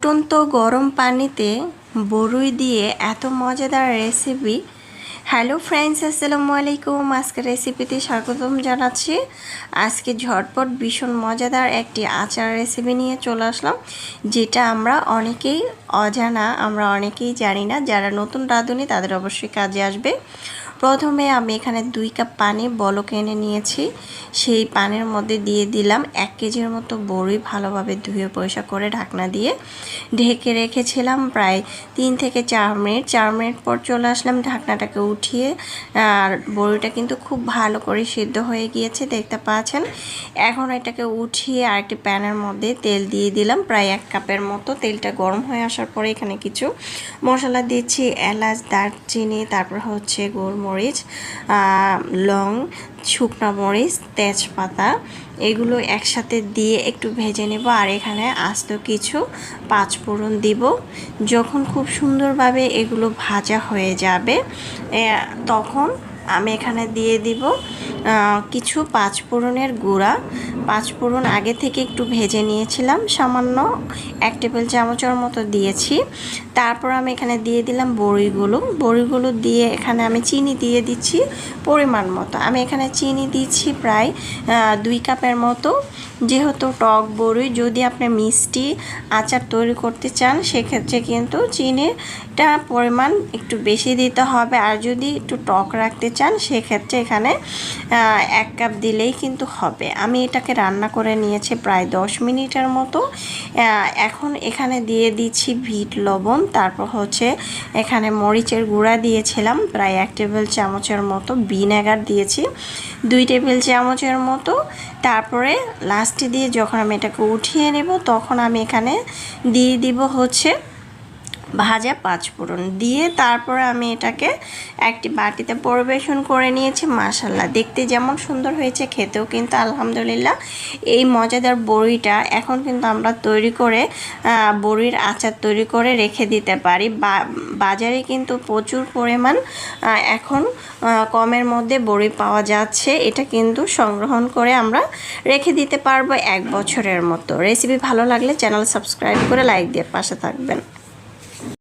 ফুটন্ত গরম পানিতে বড়ই দিয়ে এত মজাদার রেসিপি। হ্যালো ফ্রেন্ডস, আসসালামু আলাইকুম। আজকের রেসিপিতে স্বাগতম জানাচ্ছি। আজকে ঝটপট ভীষণ মজাদার একটি আচার রেসিপি নিয়ে চলে আসলাম, যেটা আমরা অনেকেই অজানা, আমরা অনেকেই জানি না। যারা নতুন রাঁধুনি তাদের অবশ্যই কাজে আসবে। প্রথমে আমি এখানে 2 কাপ পানি বলক এনে নিয়েছি। সেই পানির মধ্যে দিয়ে দিলাম 1 কেজির মতো বড়ি, ভালোভাবে ধুয়ে পরিষ্কার করে ঢাকনা দিয়ে ঢেকে রেখেছিলাম প্রায় 3 থেকে 4 মিনিট। 4 মিনিট পর চলে আসলাম, ঢাকনাটাকে উঠিয়ে। আর বড়িটা কিন্তু খুব ভালো করে সিদ্ধ হয়ে গিয়েছে, দেখতে পাচ্ছেন। এখন এটাকে উঠিয়ে আরেকটি প্যানের মধ্যে তেল দিয়ে দিলাম প্রায় 1 কাপের মতো। তেলটা গরম হয়ে আসার পরে এখানে কিছু মশলা দিচ্ছি, এলাচ, দারচিনি, তারপর হচ্ছে গোলমরিচ, লং, শুকনো মরিচ, তেজপাতা, এগুলো একসাথে দিয়ে একটু ভেজে নেব। আর এখানে আস্ত কিছু 5 ফোড়ন দিব। যখন খুব সুন্দরভাবে এগুলো ভাজা হয়ে যাবে তখন আমি এখানে দিয়ে দিব কিছু 5 ফোড়নের গুঁড়া। 5 ফোড়ন আগে থেকে একটু ভেজে নিয়েছিলাম, সামান্য 1 টেবিল চামচের মতো দিয়েছি। তারপর আমি এখানে দিয়ে দিলাম বড়িগুলো দিয়ে এখানে আমি চিনি দিয়ে দিচ্ছি পরিমাণ মতো। আমি এখানে চিনি দিচ্ছি প্রায় 2 কাপের মতো। যেহেতু টক বড়ি, যদি আপনি মিষ্টি আচার তৈরি করতে চান সেক্ষেত্রে কিন্তু চিনিটা পরিমাণ একটু বেশি দিতে হবে। আর যদি একটু টক রাখতে চান সেক্ষেত্রে এখানে 1 কাপ দিলেই কিন্তু হবে। আমি এটাকে রান্না করে নিয়েছি প্রায় 10 মিনিটের মতো। এখন এখানে দিয়ে দিচ্ছি বিট লবণ, তারপর হচ্ছে এখানে মরিচের গুঁড়া দিয়েছিলাম প্রায় 1 টেবিল চামচের মতো, ভিনেগার দিয়েছি 2 টেবিল চামচের মতো। তারপরে লাস্টে দিয়ে যখন আমি এটাকে উঠিয়ে নেব তখন আমি এখানে দিয়ে দিব হচ্ছে ভাজা 5 ফোড়ন দিয়ে। তারপরে আমি এটাকে একটি বাটিতে পরিবেশন করে নিয়েছি। মাশাআল্লাহ, দেখতে যেমন সুন্দর হয়েছে, খেতেও কিন্তু আলহামদুলিল্লাহ। এই মজাদার বড়িটা এখন কিন্তু আমরা তৈরি করে বড়ির আচার তৈরি করে রেখে দিতে পারি। বাজারে কিন্তু প্রচুর পরিমাণ এখন কমের মধ্যে বড়ি পাওয়া যাচ্ছে। এটা কিন্তু সংগ্রহণ করে আমরা রেখে দিতে পারবো 1 বছরের মতো। রেসিপি ভালো লাগলে চ্যানেল সাবস্ক্রাইব করে লাইক দিয়ে পাশে থাকবেন।